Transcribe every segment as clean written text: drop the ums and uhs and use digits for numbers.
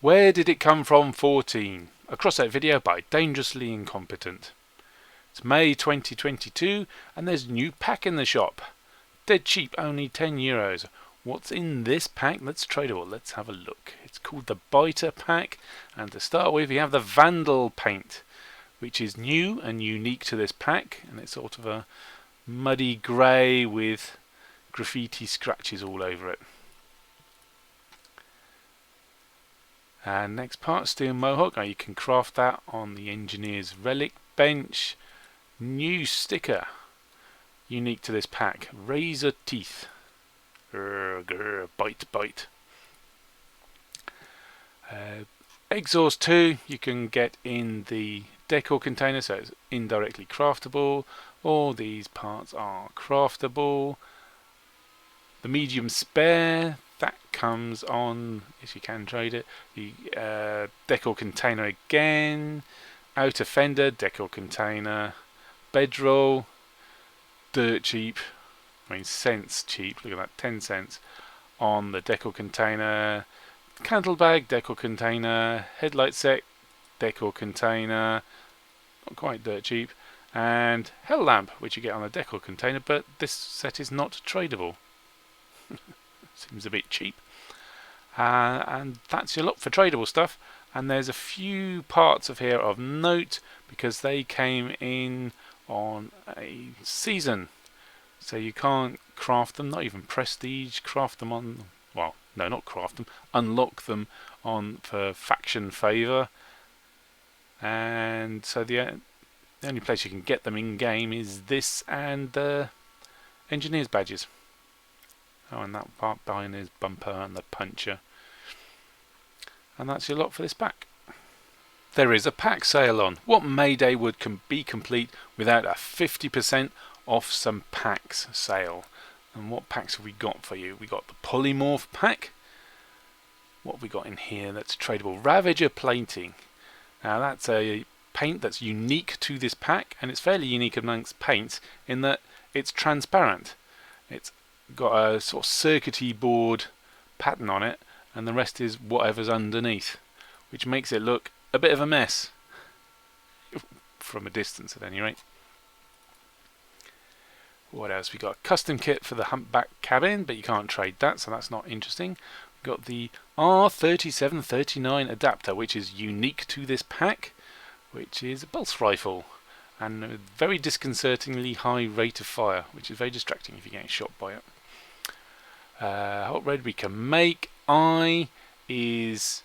Where Did It Come From 14? A Crossout video by Dangerously Incompetent. It's May 2022 and there's a new pack in the shop. Dead cheap, only €10. What's in this pack that's tradable? Let's have a look. It's called the Biter pack, and to start with you have the Vandal paint, which is new and unique to this pack, and it's sort of a muddy grey with graffiti scratches all over it. And next part, Steel Mohawk. Now you can craft that on the Engineer's Relic bench. New sticker, unique to this pack, Razor Teeth. Grr, grr, bite, bite. Exhaust 2 you can get in the decor container, so it's indirectly craftable. All these parts are craftable. The medium spare, that comes on, if you can trade it, the decor container again. Outer fender, decor container. Bedroll, dirt cheap, I mean cents cheap, look at that, 10 cents on the decor container. Cantle Bag, decor container. Headlight Set, decor container, not quite dirt cheap. And Hell Lamp, which you get on the decor container, but this set is not tradable. Seems a bit cheap. And that's your lot for tradable stuff. And there's a few parts of here of note because they came in on a season, so you can't craft them, not even prestige, craft them on, well, no, not craft them, unlock them on for faction favour. And so the only place you can get them in game is this and the Engineer's badges. Oh, and that part behind his bumper and the puncher. And that's your lot for this pack. There is a pack sale on. What Mayday would be complete without a 50% off some packs sale? And what packs have we got for you? We got the Polymorph pack. What have we got in here that's tradable? Ravager Plating. Now that's a paint that's unique to this pack, and it's fairly unique amongst paints in that it's transparent. It's got a sort of circuity board pattern on it, and the rest is whatever's underneath, which makes it look a bit of a mess from a distance at any rate. What else? We got a custom kit for the humpback cabin, but you can't trade that, so that's not interesting. We've got the R3739 adapter, which is unique to this pack, which is a pulse rifle and a very disconcertingly high rate of fire, which is very distracting if you're getting shot by it. Hot red we can make. Eye is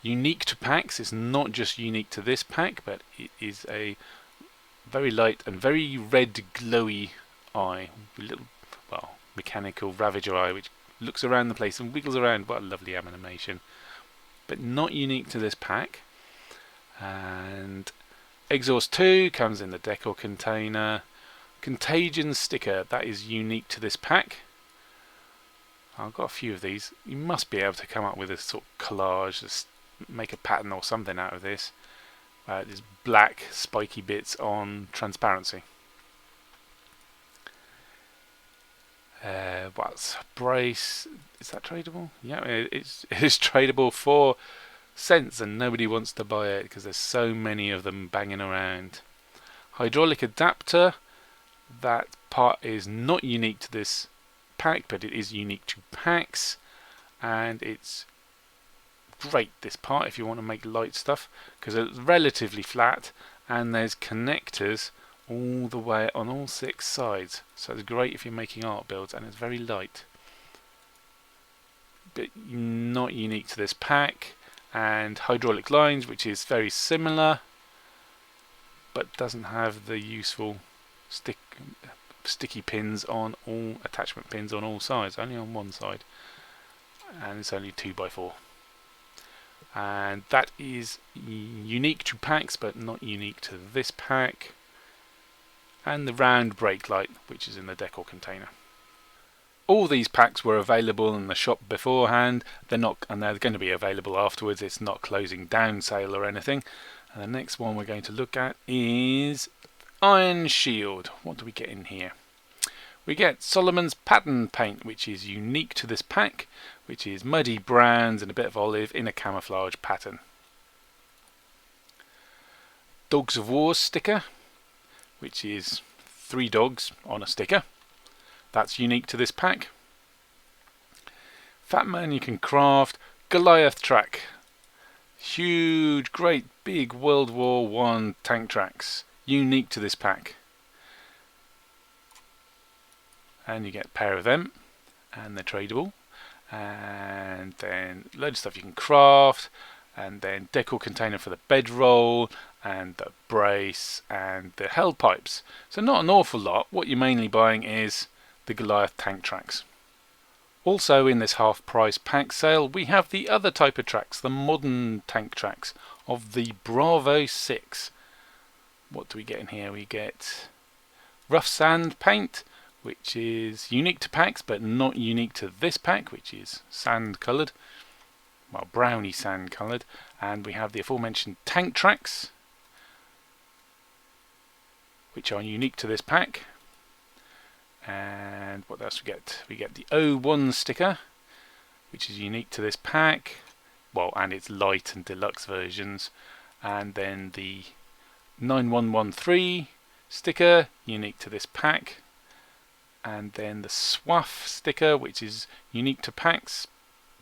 unique to packs. It's not just unique to this pack, but it is a very light and very red glowy eye, a little, well, mechanical Ravager eye which looks around the place and wiggles around. What a lovely animation, but not unique to this pack. And Exhaust 2 comes in the decor container. Contagion sticker, that is unique to this pack. I've got a few of these. You must be able to come up with a sort of collage, just make a pattern or something out of this. There's black spiky bits on transparency. What's brace? Is that tradable? Yeah, it is tradable for cents, and nobody wants to buy it because there's so many of them banging around. Hydraulic adapter. That part is not unique to this pack, but it is unique to packs, and it's great, this part, if you want to make light stuff, because it's relatively flat and there's connectors all the way on all 6 sides, so it's great if you're making art builds, and it's very light, but not unique to this pack. And hydraulic lines, which is very similar but doesn't have the useful sticky pins on all, attachment pins on all sides, only on one side, and it's only 2x4. And that is unique to packs but not unique to this pack. And the round brake light, which is in the decor container. All these packs were available in the shop beforehand. They're going to be available afterwards. It's not closing down sale or anything. And the next one we're going to look at is Iron Shield. What do we get in here? We get Solomon's Pattern Paint, which is unique to this pack, which is muddy browns and a bit of olive in a camouflage pattern. Dogs of War sticker, which is 3 dogs on a sticker. That's unique to this pack. Fat Man You Can Craft Goliath track. Huge, great, big World War I tank tracks. Unique to this pack. And you get a pair of them, and they're tradable. And then a load of stuff you can craft, and then decor container for the bedroll, and the brace, and the held pipes. So not an awful lot. What you're mainly buying is the Goliath tank tracks. Also in this half price pack sale we have the other type of tracks, the modern tank tracks of the Bravo 6. What do we get in here? We get rough sand paint, which is unique to packs but not unique to this pack, which is sand coloured, well, browny sand coloured. And we have the aforementioned tank tracks, which are unique to this pack. And what else we get? We get the 01 sticker, which is unique to this pack, well, and its light and deluxe versions. And then the 9113 sticker, unique to this pack. And then the S.W.A.F sticker, which is unique to packs,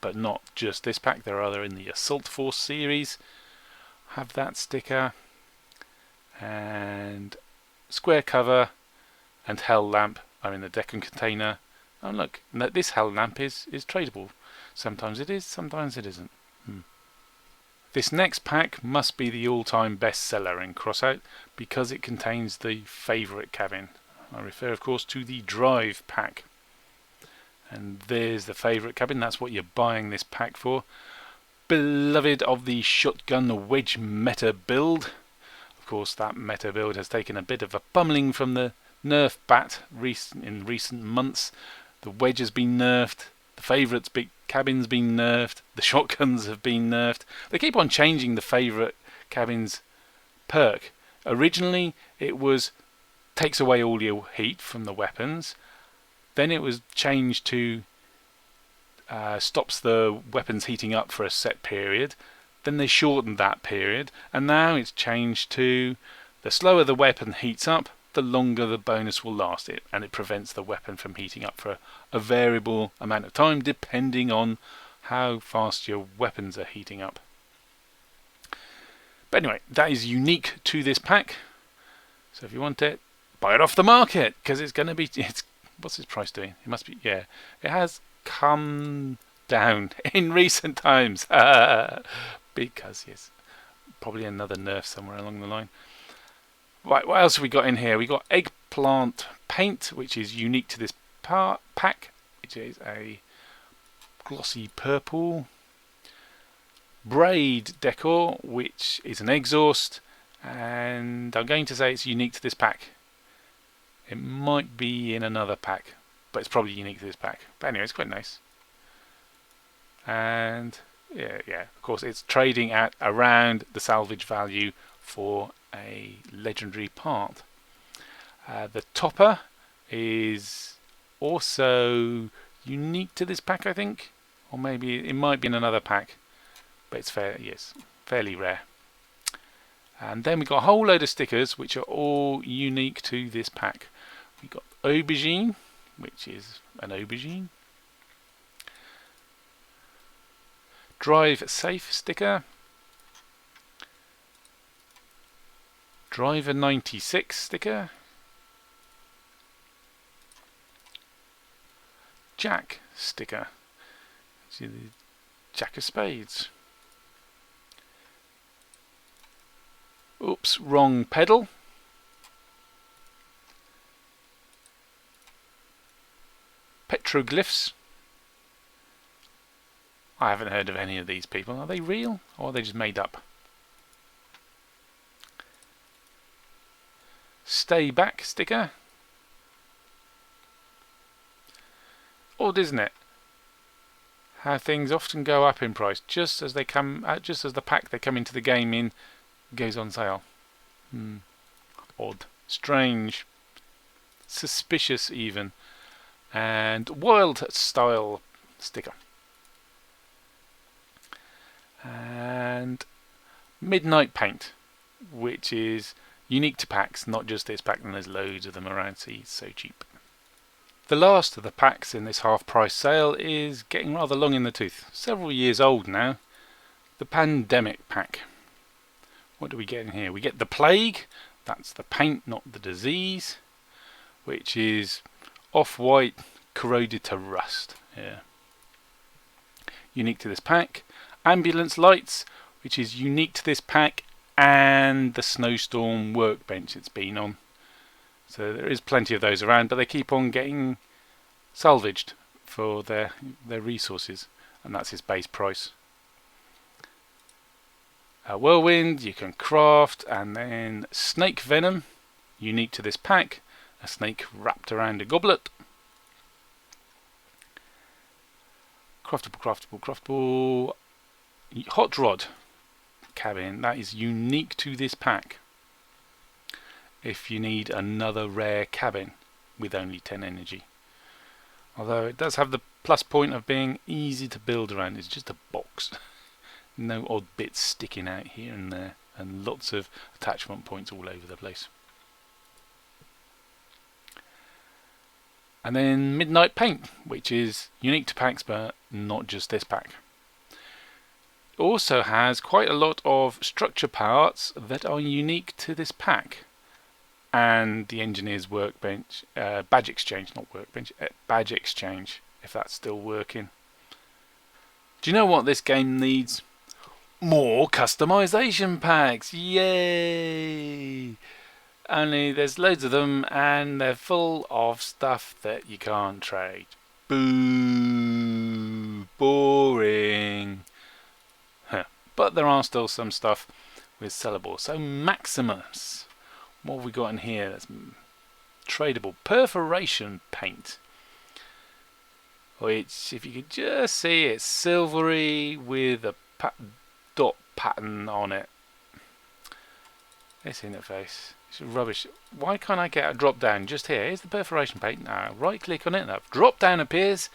but not just this pack. There are other in the Assault Force series. Have that sticker. And square cover and hell lamp are in the decor container. Oh look, this hell lamp is tradable. Sometimes it is, sometimes it isn't. This next pack must be the all-time bestseller in Crossout because it contains the favourite cabin. I refer of course to the Drive pack. And there's the favourite cabin, that's what you're buying this pack for. Beloved of the shotgun wedge meta build. Of course that meta build has taken a bit of a pummeling from the Nerf bat in recent months. The wedge has been nerfed, the favourites big cabin's been nerfed, the shotguns have been nerfed. They keep on changing the favourite cabin's perk. Originally it was takes away all your heat from the weapons. Then it was changed to stops the weapons heating up for a set period. Then they shortened that period, and now it's changed to the slower the weapon heats up, the longer the bonus will last, and it prevents the weapon from heating up for a variable amount of time depending on how fast your weapons are heating up. But anyway, that is unique to this pack. So if you want it, buy it off the market, because it's going to be, what's its price doing? It must be, yeah, it has come down in recent times. Because, yes, probably another nerf somewhere along the line. Right, what else have we got in here? We got Eggplant paint, which is unique to this pack, which is a glossy purple. Braid decor, which is an exhaust, and I'm going to say it's unique to this pack. It might be in another pack, but it's probably unique to this pack. But anyway, it's quite nice. And yeah, of course, it's trading at around the salvage value for a legendary part. The topper is also unique to this pack, I think, or maybe it might be in another pack, but it's fairly rare. And then we got a whole load of stickers which are all unique to this pack. We got Aubergine, which is an aubergine. Drive Safe sticker. Driver 96 sticker. Jack sticker. See the Jack of Spades. Oops, wrong pedal. Petroglyphs. I haven't heard of any of these people. Are they real or are they just made up? Stay Back sticker. Odd, isn't it? How things often go up in price just as they come, just as the pack they come into the game in goes on sale. Odd, strange, suspicious even. and Wild Style sticker. And Midnight Paint, which is unique to packs, not just this pack, and there's loads of them around, so it's so cheap. The last of the packs in this half price sale is getting rather long in the tooth. Several years old now. The Pandemic pack. What do we get in here? We get the Plague, that's the paint, not the disease, which is off-white, corroded to rust. Yeah. Unique to this pack. Ambulance Lights, which is unique to this pack and the Snowstorm workbench it's been on. So there is plenty of those around, but they keep on getting salvaged for their resources, and that's his base price. Whirlwind, you can craft, and then Snake Venom, unique to this pack, a snake wrapped around a goblet. Craftable. Hot Rod cabin, that is unique to this pack. If you need another rare cabin with only 10 energy. Although it does have the plus point of being easy to build around. It's just a box. No odd bits sticking out here and there, and lots of attachment points all over the place. And then Midnight Paint, which is unique to packs but not just this pack. It also has quite a lot of structure parts that are unique to this pack. And the Engineer's Workbench, Badge Exchange, not Workbench, Badge Exchange, if that's still working. Do you know what this game needs? More customization packs! Yay! Only there's loads of them and they're full of stuff that you can't trade. Boo! Boring! Huh. But there are still some stuff with sellable. So Maximus. What have we got in here that's tradable? Perforation paint. Which, if you could just see, it's silvery with a dot pattern on it. This interface. It's rubbish. Why can't I get a drop down just here? Here's the perforation paint. Now right click on it. Now drop down appears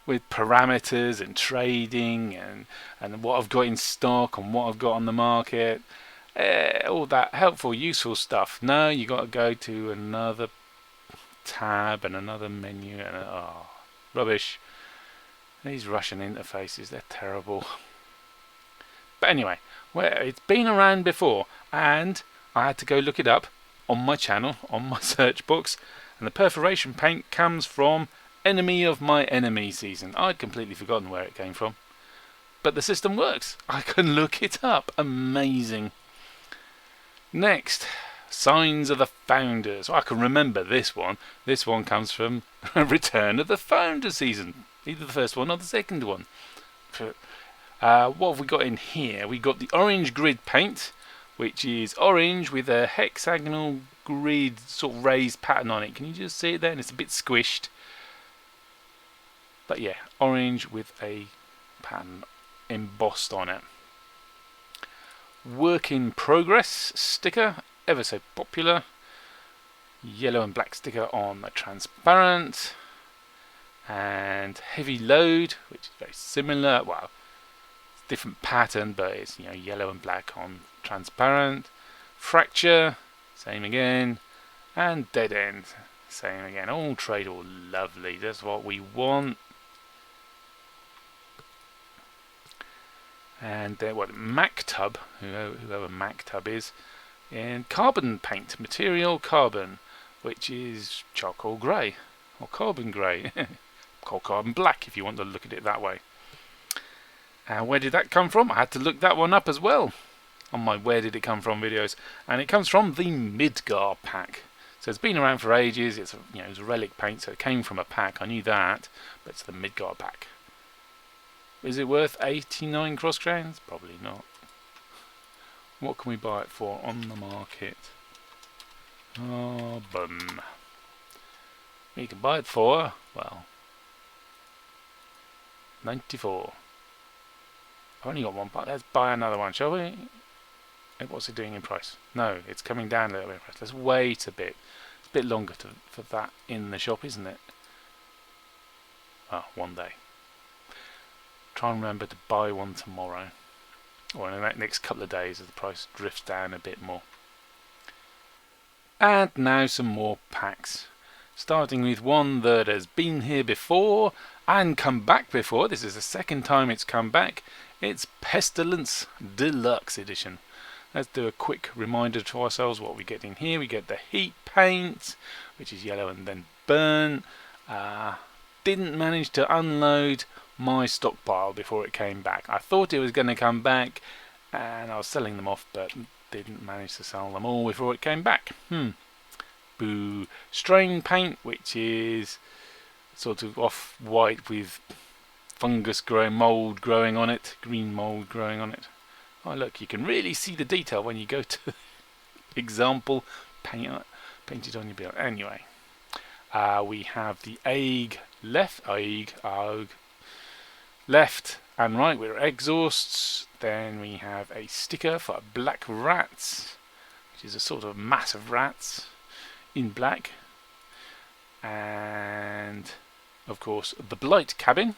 with parameters and trading and what I've got in stock and what I've got on the market. All that helpful, useful stuff. No, you got to go to another tab and another menu and rubbish. These Russian interfaces, they're terrible. But anyway, it's been around before, and I had to go look it up on my channel, on my search box, and the perforation paint comes from Enemy of My Enemy season. I'd completely forgotten where it came from, but the system works. I can look it up. Amazing. Next, Signs of the Founders. I can remember this one. This one comes from Return of the Founder season. Either the first one or the second one. What have we got in here? We got the orange grid paint, which is orange with a hexagonal grid sort of raised pattern on it. Can you just see it there? And it's a bit squished. But yeah, orange with a pattern embossed on it. Work in Progress sticker, ever so popular. Yellow and black sticker on the transparent. And Heavy Load, which is very similar. Well, it's a different pattern, but it's yellow and black on transparent. Fracture, same again. And Dead End, same again. All tradable, lovely. That's what we want. And Mactub, whoever Mactub is, in carbon paint, material carbon, which is charcoal grey, or carbon grey, or carbon black if you want to look at it that way. And where did that come from? I had to look that one up as well on my Where Did It Come From videos, and it comes from the Midgar pack. So it's been around for ages. It's it's a relic paint, so it came from a pack. I knew that, but it's the Midgar pack. Is it worth 89 cross crowns? Probably not. What can we buy it for on the market? Oh, bum. We can buy it for, well, 94. I've only got one, but let's buy another one, shall we? What's it doing in price? No, it's coming down a little bit in price. Let's wait a bit. It's a bit longer for that in the shop, isn't it? one day. Try and remember to buy one tomorrow, or in the next couple of days as the price drifts down a bit more. And now some more packs, starting with one that has been here before and come back before. This is the second time it's come back. It's Pestilence Deluxe Edition. Let's do a quick reminder to ourselves what we get in here. We get the heat paint, which is yellow and then burnt. Didn't manage to unload my stockpile before it came back. I thought it was going to come back and I was selling them off, but didn't manage to sell them all before it came back. Boo. Strain paint, which is sort of off-white with fungus growing, mould growing on it, green mould growing on it. Oh look, you can really see the detail when you go to example painted on your bill. Anyway, we have the egg left and right with exhausts. Then we have a sticker for black rats, which is a sort of mass of rats in black, and of course the blight cabin,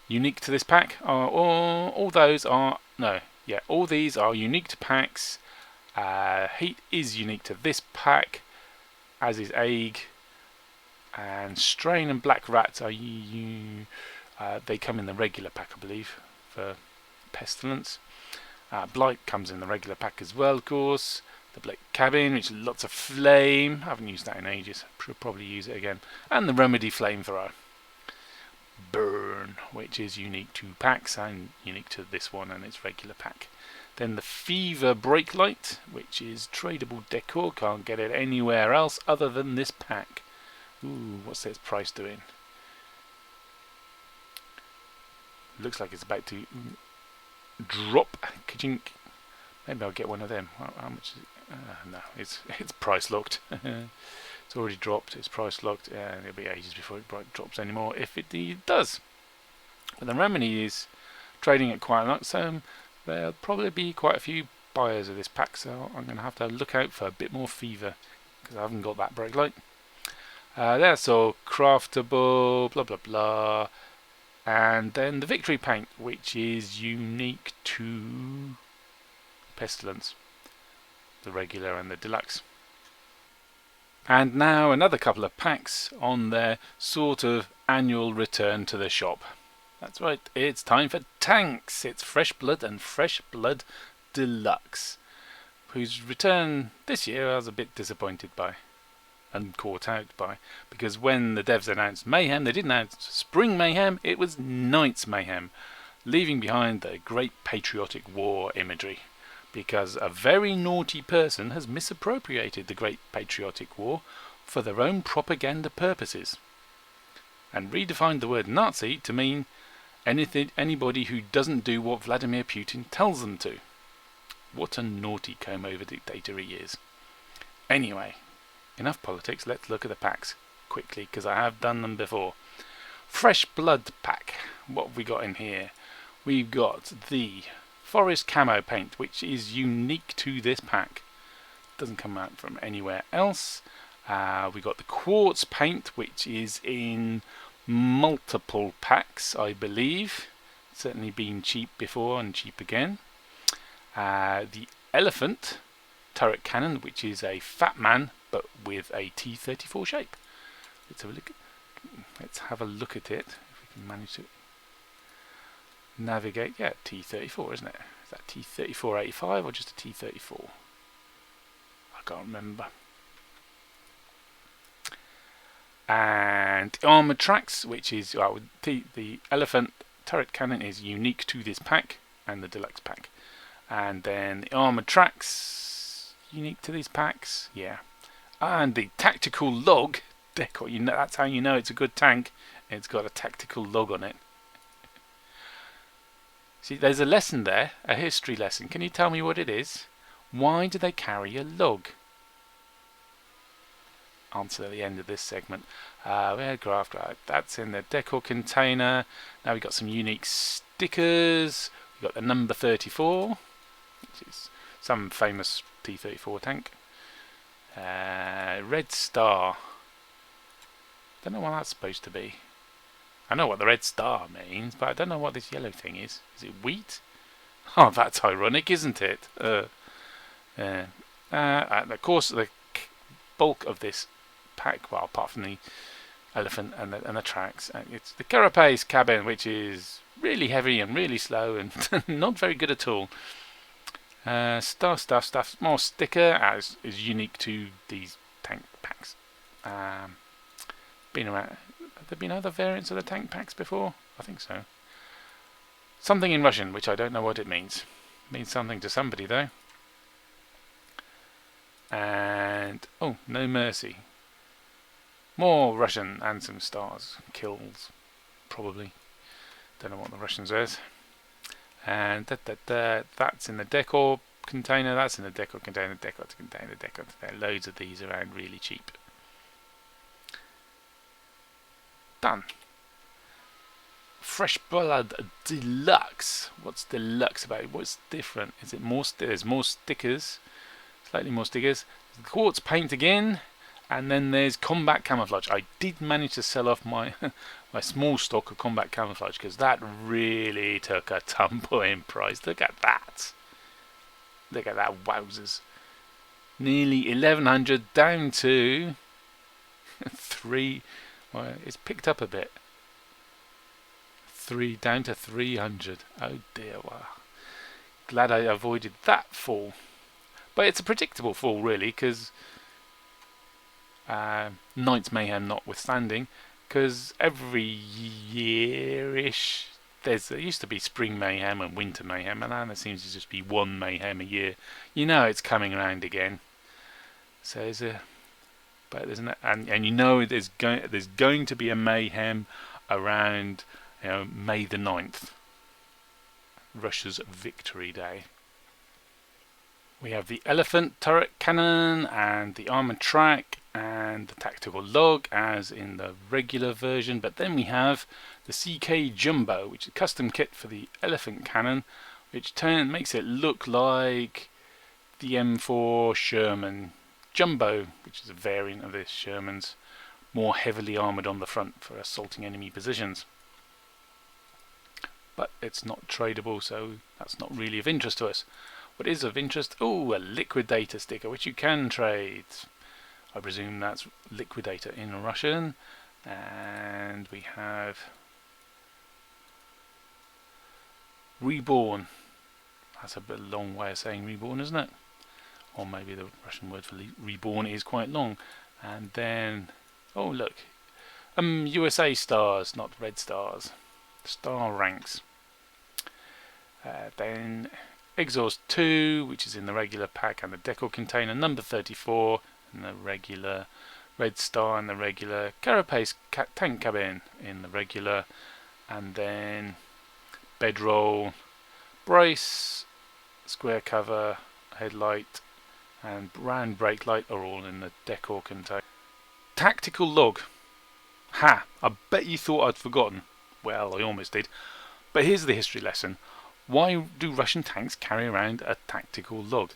unique to this pack. All these are unique to packs. Heat is unique to this pack, as is egg, and strain and black rats are they come in the regular pack, I believe, for Pestilence. Blight comes in the regular pack as well, of course. The Blight cabin, which is lots of flame. I haven't used that in ages. Should probably use it again. And the Remedy flamethrower. Burn, which is unique to packs and unique to this one and its regular pack. Then the Fever brake light, which is tradable decor. Can't get it anywhere else other than this pack. Ooh, what's its price doing? Looks like it's about to drop. Ka-chink. Maybe I'll get one of them. How much is it? No, it's price locked. It's already dropped. It's price locked, and it'll be ages before it drops anymore, if it does. But the Remedy is trading at quite a lot, so there'll probably be quite a few buyers of this pack. So I'm going to have to look out for a bit more Fever because I haven't got that brake light. That's all craftable, blah blah blah. And then the Victory paint, which is unique to Pestilence, the regular and the deluxe. And now another couple of packs on their sort of annual return to the shop. That's right, it's time for Tanks. It's Fresh Blood and Fresh Blood Deluxe, whose return this year I was a bit disappointed by and caught out by, because when the devs announced Mayhem, they didn't announce Spring Mayhem, it was Night's Mayhem, leaving behind the Great Patriotic War imagery, because a very naughty person has misappropriated the Great Patriotic War for their own propaganda purposes, and redefined the word Nazi to mean anybody who doesn't do what Vladimir Putin tells them to. What a naughty comb-over dictator he is. Anyway, enough politics, let's look at the packs quickly, because I have done them before. Fresh Blood pack. What have we got in here? We've got the Forest Camo paint, which is unique to this pack. Doesn't come out from anywhere else. We got the Quartz paint, which is in multiple packs, I believe. Certainly been cheap before and cheap again. The Elephant turret cannon, which is a Fat Man but with a T34 shape. Let's have a look at it, if we can manage to navigate. Yeah, T34, isn't it? Is that T3485 or just a T34? I can't remember. And armor tracks, which is the Elephant turret cannon is unique to this pack and the deluxe pack. And then the armor tracks, unique to these packs, yeah. And the tactical log decor, that's how you know it's a good tank. It's got a tactical log on it. See, there's a lesson there, a history lesson. Can you tell me what it is? Why do they carry a log? Answer at the end of this segment. Aircraft, right, that's in the decor container. Now we've got some unique stickers. We've got the number 34, which is some famous T-34 tank. Red Star. Don't know what that's supposed to be. I know what the red star means, but I don't know what this yellow thing is. Is it wheat? Oh, that's ironic, isn't it? Of course, the bulk of this pack, well, apart from the elephant and the tracks, it's the carapace cabin, which is really heavy and really slow and not very good at all. Stuff, more sticker, as is unique to these tank packs. Been around. Have there been other variants of the tank packs before? I think so. Something in Russian, which I don't know what it means. It means something to somebody though. And oh, no mercy. More Russian and some stars, kills, probably. Don't know what the Russian says. And that's in the decor container. That's in the decor container. Decor container. Decor container. Loads of these around, really cheap. Done. Fresh Blood Deluxe. What's deluxe about it? What's different? Is it more? There's more stickers, slightly more stickers. Quartz paint again, and then there's combat camouflage. I did manage to sell off my my small stock of combat camouflage because that really took a tumble in price. Look at that. Look at that, wowzers! Nearly 1,100 down to 3. Well, it's picked up a bit. 3 down to 300. Oh dear, wow. Glad I avoided that fall. But it's a predictable fall really, because Knight's Mayhem notwithstanding, because every year-ish there used to be Spring Mayhem and Winter Mayhem, and now there seems to just be one Mayhem a year. You know it's coming around again. So there's a, but there's an, and you know there's going to be a Mayhem around, you know, May the 9th, Russia's Victory Day. We have the elephant turret cannon and the armored track and the tactical log as in the regular version, but then we have the CK Jumbo, which is a custom kit for the elephant cannon, which makes it look like the M4 Sherman Jumbo, which is a variant of this Sherman's, more heavily armoured on the front for assaulting enemy positions. But it's not tradable, so that's not really of interest to us. What is of interest? Oh, a Liquidator sticker, which you can trade. I presume that's Liquidator in Russian. And we have Reborn. That's a bit long way of saying Reborn, isn't it? Or maybe the Russian word for Reborn is quite long. And then, oh look, USA stars, not red stars. Star ranks. Then Exhaust 2, which is in the regular pack and the decor container, number 34, and the regular red star and the regular carapace tank cabin in the regular, and then Bedroll, brace, square cover, headlight, and brand brake light are all in the decor container. Tactical log. Ha! I bet you thought I'd forgotten. Well, I almost did. But here's the history lesson. Why do Russian tanks carry around a tactical log?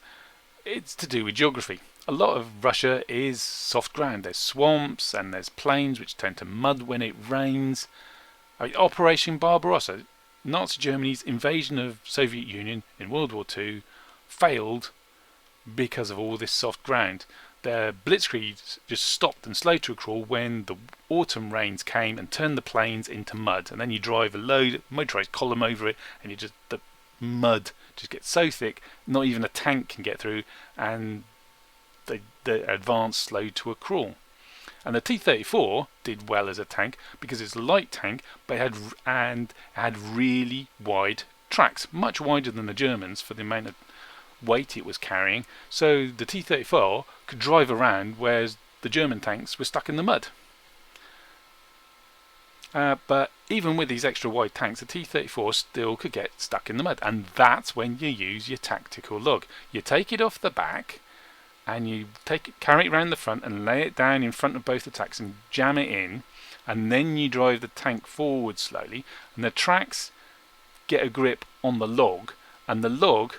It's to do with geography. A lot of Russia is soft ground. There's swamps and there's plains which turn to mud when it rains. Operation Barbarossa, Nazi Germany's invasion of Soviet Union in World War II, failed because of all this soft ground. The blitzkrieg just stopped and slowed to a crawl when the autumn rains came and turned the plains into mud, and then you drive a motorised column over it, and the mud just gets so thick not even a tank can get through, and the advance slowed to a crawl. And the T-34 did well as a tank because it's a light tank, but it had really wide tracks, much wider than the Germans for the amount of weight it was carrying. So the T-34 could drive around, whereas the German tanks were stuck in the mud. But even with these extra wide tanks, the T-34 still could get stuck in the mud, and that's when you use your tactical log. You take it off the back, and you carry it around the front and lay it down in front of both attacks and jam it in, and then you drive the tank forward slowly, and the tracks get a grip on the log, and the log,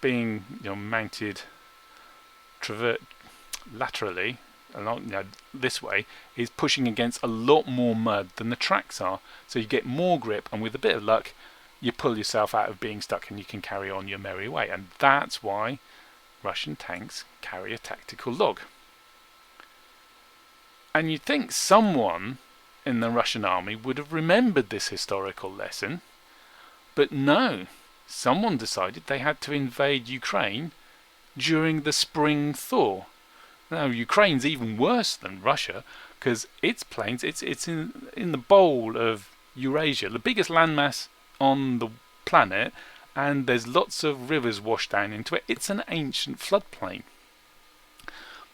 being mounted laterally, along this way, is pushing against a lot more mud than the tracks are. So you get more grip, and with a bit of luck, you pull yourself out of being stuck and you can carry on your merry way. And that's why Russian tanks carry a tactical log. And you'd think someone in the Russian army would have remembered this historical lesson, but no, someone decided they had to invade Ukraine during the spring thaw. Now Ukraine's even worse than Russia because its plains, it's in the bowl of Eurasia, the biggest landmass on the planet, and there's lots of rivers washed down into it. It's an ancient floodplain.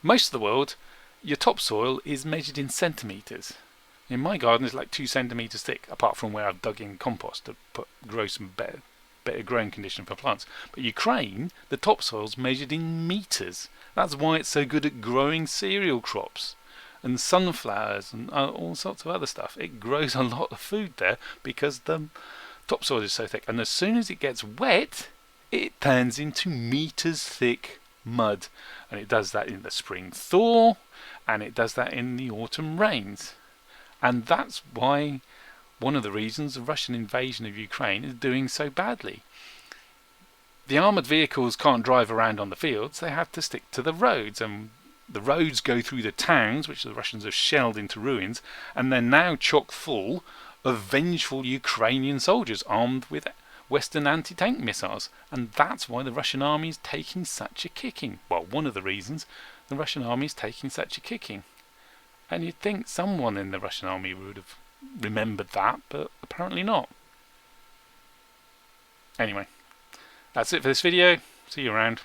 Most of the world, your topsoil is measured in centimetres. In my garden it's like 2 centimetres thick, apart from where I've dug in compost to grow some better growing condition for plants. But Ukraine, the topsoil's measured in metres. That's why it's so good at growing cereal crops and sunflowers and all sorts of other stuff. It grows a lot of food there because the topsoil is so thick. And as soon as it gets wet, it turns into metres thick mud. And it does that in the spring thaw, and it does that in the autumn rains. And that's why one of the reasons the Russian invasion of Ukraine is doing so badly. The armoured vehicles can't drive around on the fields, they have to stick to the roads, and the roads go through the towns, which the Russians have shelled into ruins, and they're now chock full of vengeful Ukrainian soldiers armed with Western anti-tank missiles. And that's why the Russian army is taking such a kicking. Well, one of the reasons the Russian army is taking such a kicking. And you'd think someone in the Russian army would have remembered that, but apparently not. Anyway, that's it for this video. See you around.